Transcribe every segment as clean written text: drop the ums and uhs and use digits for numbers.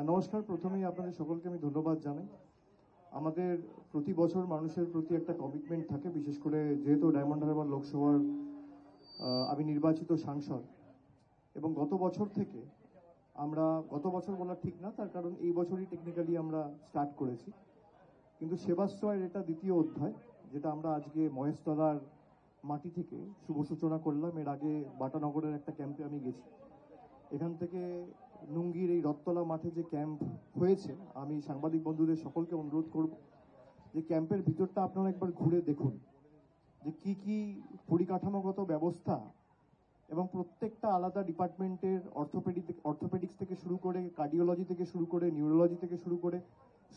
নমস্কার। প্রথমেই আপনাদের সকলকে আমি ধন্যবাদ জানাই। আমাদের প্রতি বছর মানুষের প্রতি একটা কমিটমেন্ট থাকে, বিশেষ করে যেহেতু ডায়মন্ড হারবার লোকসভার আমি নির্বাচিত সাংসদ, এবং গত বছর থেকে আমরা, গত বছর বলা ঠিক না, তার কারণ এই বছরই টেকনিক্যালি আমরা স্টার্ট করেছি, কিন্তু সেবাশ্রয়ের এটা দ্বিতীয় অধ্যায়, যেটা আমরা আজকে মহেশতলার মাটি থেকে শুভ সূচনা করলাম। এর আগে বাটানগরের একটা ক্যাম্পে আমি গেছি। এখান থেকে নুঙ্গির এই রথতলা মাঠে যে ক্যাম্প হয়েছে, আমি সাংবাদিক বন্ধুদের সকলকে অনুরোধ করব যে ক্যাম্পের ভিতরটা আপনারা একবার ঘুরে দেখুন যে কি কি পরিকাঠামোগত ব্যবস্থা এবং প্রত্যেকটা আলাদা ডিপার্টমেন্টের অর্থোপেডিক্স থেকে শুরু করে, কার্ডিওলজি থেকে শুরু করে, নিউরোলজি থেকে শুরু করে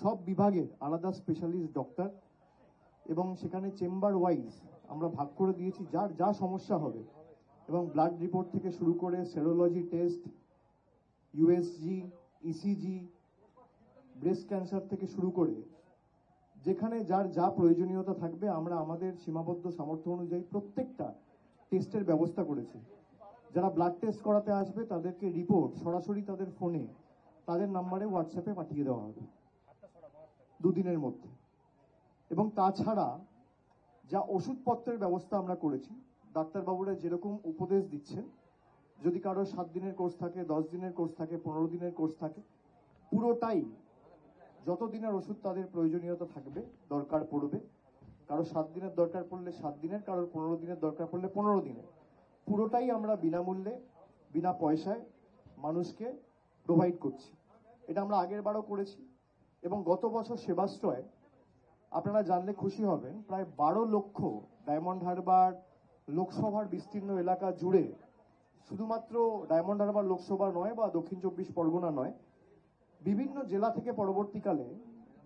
সব বিভাগের আলাদা স্পেশালিস্ট ডক্টর, এবং সেখানে চেম্বার ওয়াইজ আমরা ভাগ করে দিয়েছি যার যা সমস্যা হবে, এবং ব্লাড রিপোর্ট থেকে শুরু করে serology test, USG, ECG, breast cancer থেকে শুরু করে যেখানে যার যা প্রয়োজনীয়তা থাকবে আমরা আমাদের সীমাবদ্ধ সামর্থ্য অনুযায়ী প্রত্যেকটা টেস্টের ব্যবস্থা করেছি। যারা ব্লাড টেস্ট করাতে আসবে তাদেরকে রিপোর্ট সরাসরি তাদের ফোনে, তাদের নাম্বারে হোয়াটসঅ্যাপে পাঠিয়ে দেওয়া হবে দুদিনের মধ্যে। এবং তাছাড়া যা ওষুধপত্রের ব্যবস্থা আমরা করেছি, ডাক্তারবাবুরা যেরকম উপদেশ দিচ্ছেন, যদি কারো 7 দিনের কোর্স থাকে, 10 দিনের কোর্স থাকে, 15 দিনের কোর্স থাকে, পুরোটাই যত দিনের ওষুধ তাদের প্রয়োজনীয়তা থাকবে, দরকার পড়বে, কারো 7 দিনের দরকার পড়লে 7 দিনের, কারোর 15 দিনের দরকার পড়লে 15 দিনের, পুরোটাই আমরা বিনামূল্যে, বিনা পয়সায় মানুষকে প্রোভাইড করছি। এটা আমরা আগের বারও করেছি। এবং গত বছর সেবাশ্রয় আপনারা জানলে খুশি হবেন, প্রায় 12 লক্ষ ডায়মন্ড হারবার লোকসভার বিস্তীর্ণ এলাকা জুড়ে, শুধুমাত্র ডায়মন্ড হারবার লোকসভা নয় বা দক্ষিণ 24 পরগনা নয়, বিভিন্ন জেলা থেকে পরবর্তীকালে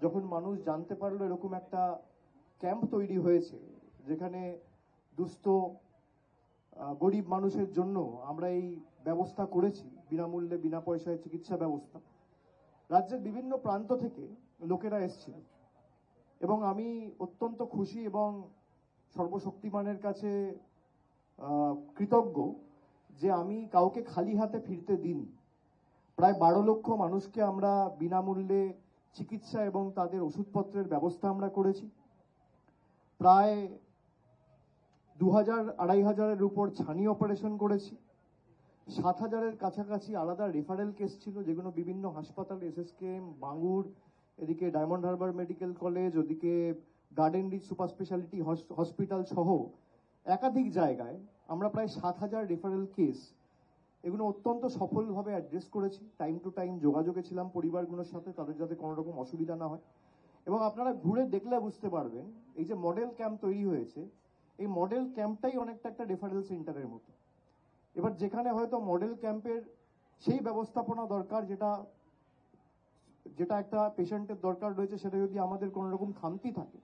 যখন মানুষ জানতে পারলো এরকম একটা ক্যাম্প তৈরি হয়েছে যেখানে দুস্থ গরিব মানুষের জন্য আমরা এই ব্যবস্থা করেছি, বিনামূল্যে বিনা পয়সায় চিকিৎসা ব্যবস্থা, রাজ্যের বিভিন্ন প্রান্ত থেকে লোকেরা এসেছিল। এবং আমি অত্যন্ত খুশি এবং সর্বশক্তিমানের কাছে কৃতজ্ঞ যে আমি কাউকে খালি হাতে ফিরতে দিইনি। প্রায় 12 লক্ষ মানুষকে আমরা বিনামূল্যে চিকিৎসা এবং তাদের ওষুধপত্রের ব্যবস্থা আমরা করেছি। প্রায় 2000-2500-এর উপর ছানি অপারেশন করেছি। 7000-এর কাছাকাছি আলাদা রেফারেল কেস ছিল, যেগুলো বিভিন্ন হাসপাতাল, এসএসকেএম, বাঙ্গুর, এদিকে ডায়মন্ড হারবার মেডিকেল কলেজ, ওদিকে Garden Reach Super Speciality Hospital সহ একাধিক জায়গায় আমরা প্রায় 7000 রেফারেল কেস, এগুলো অত্যন্ত সফলভাবে অ্যাড্রেস করেছি। টাইম টু টাইম যোগাযোগে ছিলাম পরিবারগুলোর সাথে, তাদের যাতে কোনো রকম অসুবিধা না হয়। এবং আপনারা ঘুরে দেখলে বুঝতে পারবেন, এই যে মডেল ক্যাম্প তৈরি হয়েছে, এই মডেল ক্যাম্পটাই অনেকটা একটা রেফারেল সেন্টারের মতো। এবার যেখানে হয়তো মডেল ক্যাম্পের সেই ব্যবস্থাপনা দরকার যেটা যেটা একটা পেশেন্টের দরকার রয়েছে, সেটা যদি আমাদের কোনো রকম খামতি থাকে,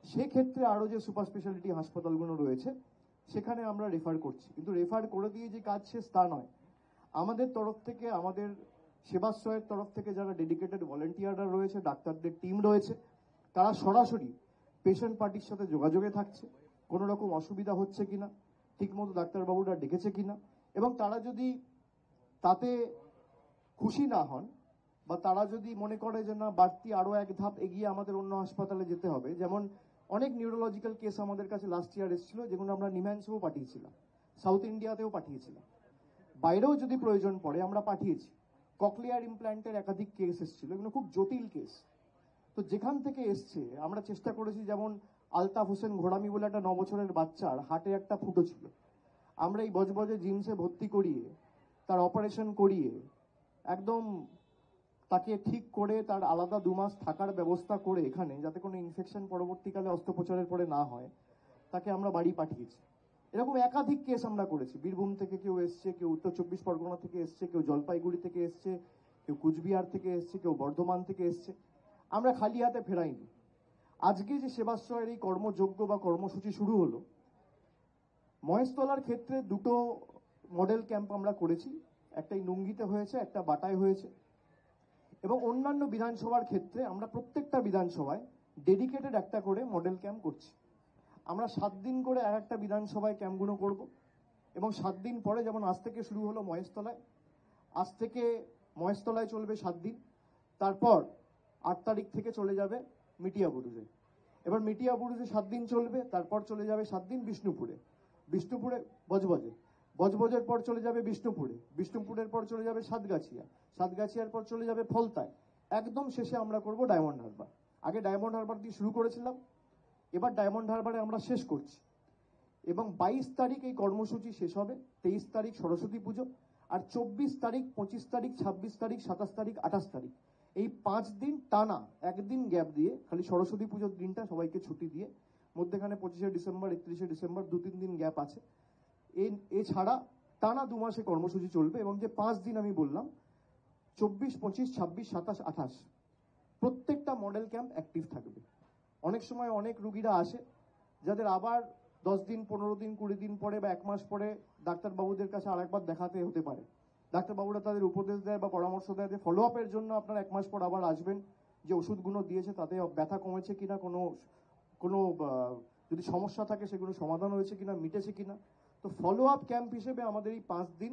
সেক্ষেত্রে আরো যে সুপার স্পেশালিটি হাসপাতালগুলো রয়েছে সেখানে আমরা রেফার করছি। কিন্তু রেফার করে দিয়ে যে কাজ শেষ তা নয়, আমাদের তরফ থেকে, আমাদের সেবাশ্রয়ের তরফ থেকে যারা ডেডিকেটেড ভলেন্টিয়াররা রয়েছে, ডাক্তারদের টিম রয়েছে, তারা সরাসরি পেশেন্ট পার্টির সাথে যোগাযোগে থাকছে, কোনো রকম অসুবিধা হচ্ছে কিনা, ঠিকমতো ডাক্তারবাবুরা ডেকেছে কিনা, এবং তারা যদি তাতে খুশি না হন বা তারা যদি মনে করে যে না, বাড়তি আরো এক ধাপ এগিয়ে আমাদের অন্য হাসপাতালে যেতে হবে, যেমন অনেক নিউরোলজিক্যাল কেস আমাদের কাছে লাস্ট ইয়ার এসেছিল, যেগুলো আমরা নিম্যান্সেও পাঠিয়েছিলাম, সাউথ ইন্ডিয়াতেও পাঠিয়েছিলাম, বাইরেও যদি প্রয়োজন পড়ে আমরা পাঠিয়েছি। ককলিয়ার ইমপ্ল্যান্টের একাধিক কেস এসেছিল, এগুলো খুব জটিল কেস। তো যেখান থেকে এসছে আমরা চেষ্টা করেছি, যেমন আলতাফ হোসেন ঘোড়ামি বলে একটা 9 বছরের বাচ্চার হাটে একটা ফুটো ছিল, আমরা এই বজবজে জিমসে ভর্তি করিয়ে তার অপারেশন করিয়ে একদম তাকে ঠিক করে তার আলাদা 2 মাস থাকার ব্যবস্থা করে এখানে, যাতে কোনো ইনফেকশন পরবর্তীকালে অস্ত্রোপচারের পরে না হয়, তাকে আমরা বাড়ি পাঠিয়েছি। এরকম একাধিক কেস আমরা করেছি। বীরভূম থেকে কেউ এসছে, কেউ উত্তর 24 পরগনা থেকে এসছে, কেউ জলপাইগুড়ি থেকে এসছে, কেউ কুচবিহার থেকে এসছে, কেউ বর্ধমান থেকে এসছে। আমরা খালি হাতে ফেরাইনি। আজকে যে সেবাশ্রয়ের এই কর্মযজ্ঞ বা কর্মসূচি শুরু হলো, মহেশতলার ক্ষেত্রে 2টো মডেল ক্যাম্প আমরা করেছি, একটাই নুঙ্গিতে হয়েছে, একটা বাটায় হয়েছে। এবং অন্যান্য বিধানসভার ক্ষেত্রে আমরা প্রত্যেকটা বিধানসভায় ডেডিকেটেড একটা করে মডেল ক্যাম্প করছি। আমরা 7 দিন করে একটা বিধানসভায় ক্যাম্পগুলো করব, এবং 7 দিন পরে, যেমন আজ থেকে শুরু হলো মহেশতলায়, আজ থেকে মহেশতলায় চলবে 7 দিন, তারপর 8 তারিখ থেকে চলে যাবে মিটিয়া বুরুজে। এবার মিটিয়া বুরুজে 7 দিন চলবে, তারপর চলে যাবে 7 দিন বিষ্ণুপুরে, বিষ্ণুপুরে বজবজে, বজবজের পর চলে যাবে বিষ্ণুপুরে, বিষ্ণুপুরের পর চলে যাবে সাতগাছিয়া, সাতগাছিয়ার পর চলে যাবে ফলতায়, একদম শেষে আমরা করব ডায়মন্ড হারবার। আগে ডায়মন্ড হারবার দিয়ে শুরু করেছিলাম, এবার ডায়মন্ড হারবারে আমরা শেষ করছি। এবং 22 তারিখ এই কর্মসূচি শেষ হবে, 23 তারিখ সরস্বতী পুজো, আর 24 তারিখ, 25 তারিখ, 26 তারিখ, 27 তারিখ, 28 তারিখ, এই 5 দিন টানা, একদিন গ্যাপ দিয়ে, খালি সরস্বতী পুজোর দিনটা সবাইকে ছুটি দিয়ে, মধ্যেখানে 25শে ডিসেম্বর, 31শে ডিসেম্বর 2-3 দিন গ্যাপ আছে। এছাড়া টানা 2 মাসে কর্মসূচি চলবে। এবং যে 5 দিন আমি বললাম, 24, 25, 26, 27, 28, প্রত্যেকটা মডেল ক্যাম্প অ্যাক্টিভ থাকবে। অনেক সময় অনেক রুগীরা আসে যাদের আবার 10 দিন, 15 দিন, 20 দিন পরে বা 1 মাস পরে ডাক্তারবাবুদের কাছে আরেকবার দেখাতে হতে পারে। ডাক্তারবাবুরা তাদের উপদেশ দেয় বা পরামর্শ দেয় যে ফলো আপের জন্য আপনারা 1 মাস পর আবার আসবেন, যে ওষুধগুলো দিয়েছে তাতে ব্যথা কমেছে কিনা, কোনো যদি সমস্যা থাকে সেগুলো সমাধান হয়েছে কিনা, মিটেছে কিনা। তো ফলো আপ ক্যাম্প হিসেবে আমাদের এই 5 দিন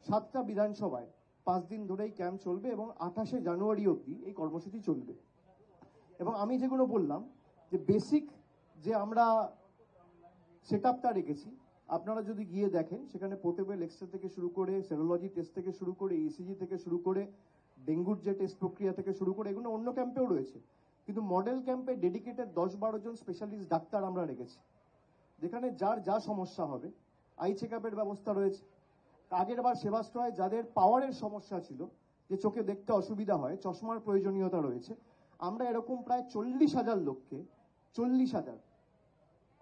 7টা বিধানসভায় 5 দিন ধরেই ক্যাম্প চলবে এবং 28শে জানুয়ারি অবধি এই কর্মসূচি চলবে। এবং আমি যেগুলো বললাম যে বেসিক যে আমরা সেটআপটা রেখেছি, আপনারা যদি গিয়ে দেখেন সেখানে পোর্টেবল এক্সরে থেকে শুরু করে, সেরোলজি টেস্ট থেকে শুরু করে, ইসিজি থেকে শুরু করে, ডেঙ্গুর যে টেস্ট প্রক্রিয়া থেকে শুরু করে, এগুলো অন্য ক্যাম্পেও রয়েছে। কিন্তু মডেল ক্যাম্পে ডেডিকেটেড 10-12 জন স্পেশালিস্ট ডাক্তার আমরা রেখেছি, যেখানে যার যা সমস্যা হবে। আই চেক আপের ব্যবস্থা রয়েছে। আগের বার সেবাশ্রয় যাদের পাওয়ারের সমস্যা ছিল, যে চোখে দেখতে অসুবিধা হয়, চশমার প্রয়োজনীয়তা রয়েছে, আমরা এরকম প্রায় 40,000 লোককে, 40,000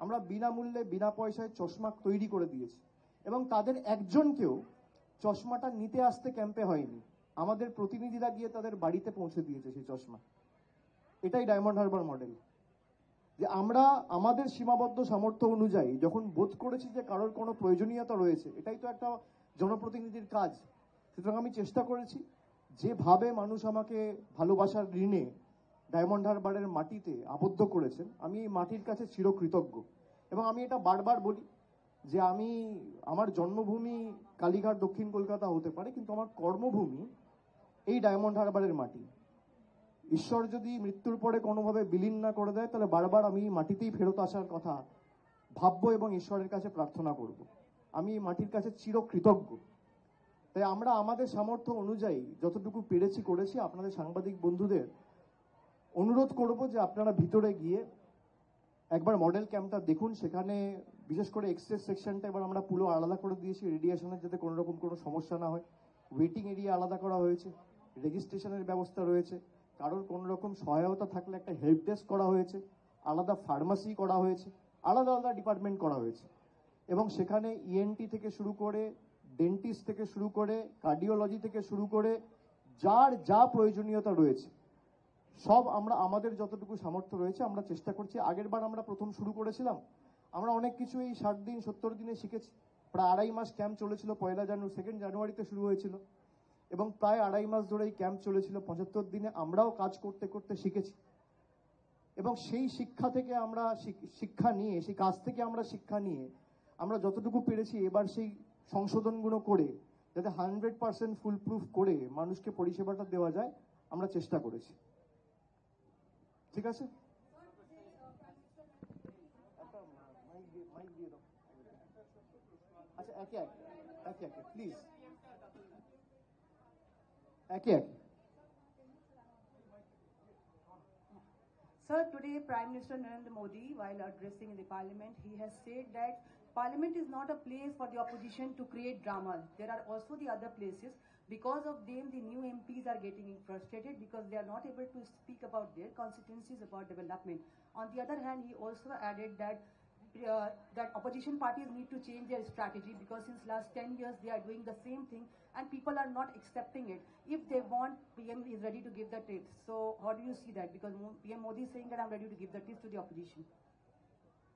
আমরা বিনামূল্যে, বিনা পয়সায় চশমা তৈরি করে দিয়েছি। এবং তাদের একজনকেও চশমাটা নিতে আসতে ক্যাম্পে হয়নি, আমাদের প্রতিনিধিরা গিয়ে তাদের বাড়িতে পৌঁছে দিয়েছে সেই চশমা। এটাই ডায়মন্ড হারবার মডেল, যে আমরা আমাদের সীমাবদ্ধ সামর্থ্য অনুযায়ী যখন বোধ করেছি যে কারোর কোনো প্রয়োজনীয়তা রয়েছে, এটাই তো একটা জনপ্রতিনিধির কাজ। সুতরাং আমি চেষ্টা করেছি, যেভাবে মানুষ আমাকে ভালোবাসার ঋণে ডায়মন্ড হারবারের মাটিতে আবদ্ধ করেছেন, আমি এই মাটির কাছে চিরকৃতজ্ঞ। এবং আমি এটা বারবার বলি যে আমার জন্মভূমি কালীঘাট, দক্ষিণ কলকাতা হতে পারে, কিন্তু আমার কর্মভূমি এই ডায়মন্ড হারবারের মাটি। ঈশ্বর যদি মৃত্যুর পরে কোনোভাবে বিলীন না করে দেয়, তাহলে বারবার আমি মাটিতেই ফেরত আসার কথা ভাববো এবং ঈশ্বরের কাছে প্রার্থনা করব। আমি এই মাটির কাছে চিরকৃতজ্ঞ। তাই আমরা আমাদের সামর্থ্য অনুযায়ী যতটুকু পেরেছি করেছি। আপনাদের সাংবাদিক বন্ধুদের অনুরোধ করব যে আপনারা ভিতরে গিয়ে একবার মডেল ক্যাম্পটা দেখুন। সেখানে বিশেষ করে এক্সরে সেকশনটা এবার আমরা পুরো আলাদা করে দিয়েছি, রেডিয়েশনের যাতে কোনো রকম কোনো সমস্যা না হয়। ওয়েটিং এরিয়া আলাদা করা হয়েছে, রেজিস্ট্রেশনের ব্যবস্থা রয়েছে, কারোর কোনো রকম সহায়তা থাকলে একটা হেল্প ডেস্ক করা হয়েছে, আলাদা ফার্মাসি করা হয়েছে, আলাদা আলাদা ডিপার্টমেন্ট করা হয়েছে। এবং সেখানে ইএনটি থেকে শুরু করে, ডেন্টিস্ট থেকে শুরু করে, কার্ডিওলজি থেকে শুরু করে, যার যা প্রয়োজনীয়তা রয়েছে সব আমরা আমাদের যতটুকু সামর্থ্য রয়েছে আমরা চেষ্টা করছি। আগের বার আমরা প্রথম শুরু করেছিলাম, আমরা অনেক কিছু এই 60 দিন 70 দিনে শিখেছি। প্রায় 2.5 মাস ক্যাম্প চলেছিল, 2 জানুয়ারিতে শুরু হয়েছিল এবং প্রায় 2.5 মাস ধরে এই ক্যাম্প চলেছিল। 75 দিনে আমরাও কাজ করতে করতে শিখেছি এবং সেই শিক্ষা থেকে আমরা শিক্ষা নিয়ে, সেই কাজ থেকে আমরা শিক্ষা নিয়ে আমরা যতটুকু পেরেছি এবার সেই সংশোধনগুলো করে যাতে 100% ফুল প্রুফ করে মানুষকে পরিষেবাটা দেওয়া যায় আমরা চেষ্টা করেছি। ঠিক আছে, আচ্ছা একে একে প্লিজ একে একে। Sir, today Prime Minister Narendra Modi, while addressing the Parliament, he has said that Parliament is not a place for the opposition to create drama. There are also the other places. Because of them, the new MPs are getting frustrated because they are not able to speak about their constituencies, about development. On the other hand, he also added that that opposition parties need to change their strategy because since last 10 years they are doing the same thing and people are not accepting it. If they want, PM is ready to give the tips. So how do you see that? Because PM Modi is saying that I'm ready to give the tips to the opposition.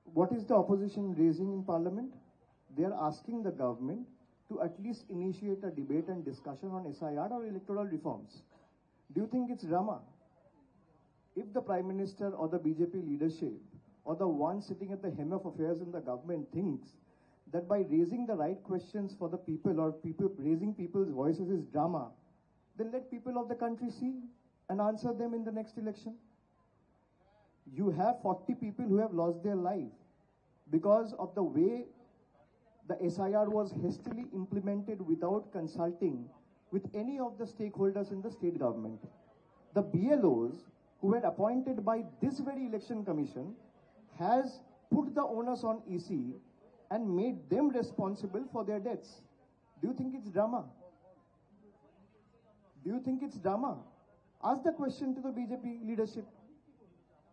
What is the opposition raising in Parliament? They are asking the government to at least initiate a debate and discussion on SIR or electoral reforms. Do you think it's drama? If the Prime Minister or the BJP leadership or the one sitting at the helm of affairs in the government thinks that by raising the right questions for the people or raising people's voices is drama, then let people of the country see and answer them in the next election. You have 40 people who have lost their life because of the way the SIR was hastily implemented without consulting with any of the stakeholders in the state government. The BLOs who were appointed by this very election commission has put the onus on EC and made them responsible for their deaths. Do you think it's drama? Do you think it's drama? Ask the question to the BJP leadership.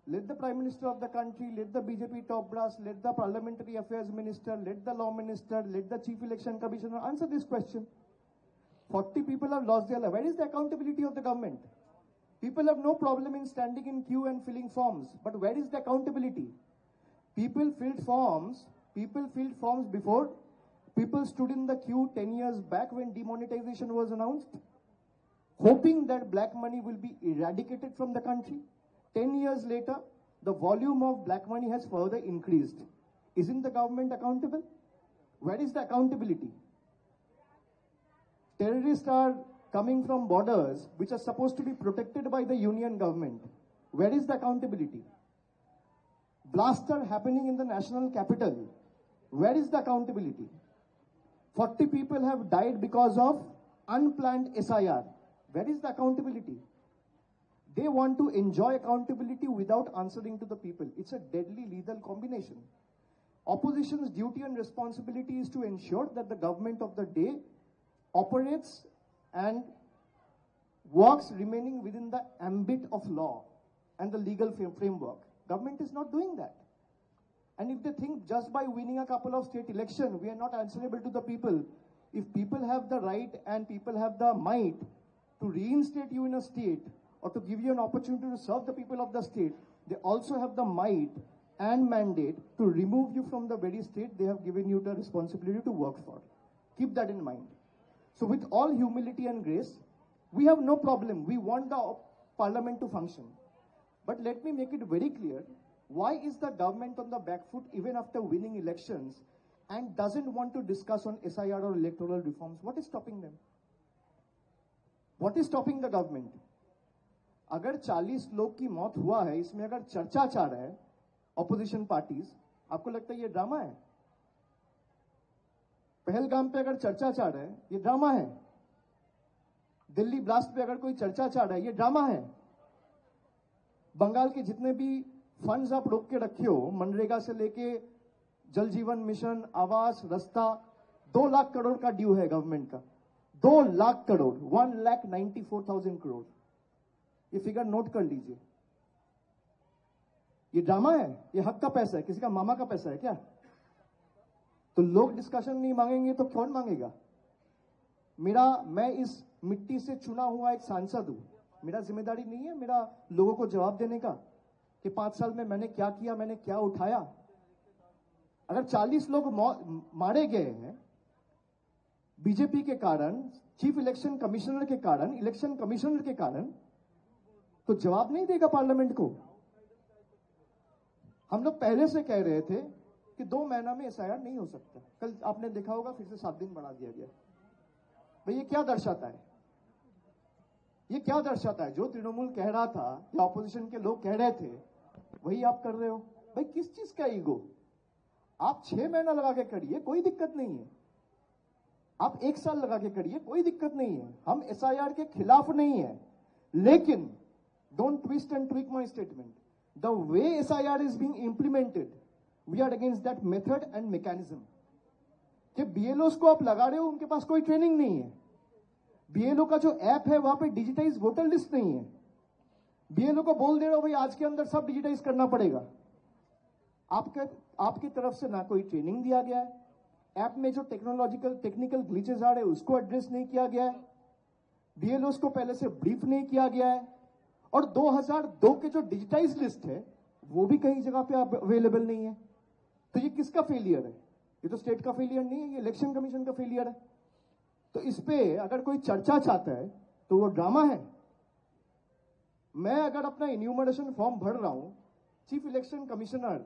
Let the Prime Minister of the country, let the BJP top brass, let the Parliamentary Affairs Minister, let the Law Minister, let the Chief Election Commissioner answer this question. 40 people have lost their life. Where is the accountability of the government? People have no problem in standing in queue and filling forms, but where is the accountability? People filled forms before. People stood in the queue 10 years back when demonetization was announced, hoping that black money will be eradicated from the country. 10 years later, the volume of black money has further increased. Isn't the government accountable? Where is the accountability? Terrorists are coming from borders which are supposed to be protected by the union government. Where is the accountability? Blasts are happening in the national capital. Where is the accountability? 40 people have died because of unplanned SIR. Where is the accountability? They want to enjoy accountability without answering to the people. It's a deadly lethal combination. Opposition's duty and responsibility is to ensure that the government of the day operates and works remaining within the ambit of law and the legal framework. Government is not doing that. And if they think just by winning a couple of state elections, we are not answerable to the people, if people have the right and people have the might to reinstate you in a state or to give you an opportunity to serve the people of the state, they also have the might and mandate to remove you from the very state they have given you the responsibility to work for. Keep that in mind. So with all humility and grace, we have no problem. We want the parliament to function. But let me make it very clear, why is the government on the back foot even after winning elections and doesn't want to discuss on SIR or electoral reforms? What is stopping them? What is stopping the government? अगर 40 लोग की मौत हुआ है, इसमें अगर चर्चा चाह रहा है ऑपोजिशन पार्टीज, आपको लगता है ये ड्रामा है? पहलगाम पे अगर चर्चा चाह रहा है, ये ड्रामा है? दिल्ली ब्लास्ट पे अगर कोई चर्चा चाह रहा है, ये ड्रामा है? बंगाल के जितने भी फंड्स आप रोक के रखे हो, मनरेगा से लेके जल जीवन मिशन, आवास, रास्ता, 2 लाख करोड़ का ड्यू है गवर्नमेंट का. 2 लाख करोड़, 1,94,000 करोड़. ये फिगर नोट कर लीजिए. ये ड्रामा है? ये हक का पैसा है? किसी का मामा का पैसा है क्या? तो लोग डिस्कशन नहीं मांगेंगे तो कौन मांगेगा? मैं इस मिट्टी से चुना हुआ एक सांसद हूं. मेरा जिम्मेदारी नहीं है मेरा लोगों को जवाब देने का कि 5 साल में मैंने क्या किया, मैंने क्या उठाया? अगर 40 लोग मारे गए हैं बीजेपी के कारण, चीफ इलेक्शन कमिश्नर के कारण, इलेक्शन कमिश्नर के कारण, तो जवाब नहीं देगा पार्लियामेंट को? हम लोग पहले से कह रहे थे कि 2 महीना में SIR नहीं हो सकता. कल आपने देखा होगा फिर से 7 दिन बढ़ा दिया गया. भाई ये क्या दर्शाता है? ये क्या दर्शाता है? जो तृणमूल कह रहा था या ऑपोजिशन के लोग कह रहे थे वही आप कर रहे हो. भाई किस चीज का ईगो? आप 6 महीना लगा के करिए, कोई दिक्कत नहीं है. आप 1 साल लगा के करिए, कोई दिक्कत नहीं है. हम SIR के खिलाफ नहीं है, लेकिन don't twist and tweak my statement. The way SIR is being implemented, we are against that method and mechanism. कि BLOs को आप लगा रहे हो, उनके पास कोई ट्रेनिंग नहीं है. BLO का जो ऐप है वहां पे डिजिटाइज वोटर लिस्ट नहीं है. BLO को बोल दे रहे हो भाई आज के अंदर सब डिजिटाइज करना पड़ेगा. आपकी तरफ से ना कोई ट्रेनिंग दिया गया है. ऐप में जो टेक्निकल ग्लिचेस आ रहे हैं उसको एड्रेस नहीं किया गया है. BLOs को पहले से ब्रीफ नहीं किया गया है. और 2002 के जो डिजिटाइज लिस्ट है वो भी कई जगह पे अवेलेबल नहीं है. तो ये किसका फेलियर है? ये तो स्टेट का फेलियर नहीं है, ये इलेक्शन कमीशन का फेलियर है. तो इस पे अगर कोई चर्चा चाहता है तो वो ड्रामा है. मैं अगर अपना इन्यूमरेशन फॉर्म भर रहा हूं, चीफ इलेक्शन कमिश्नर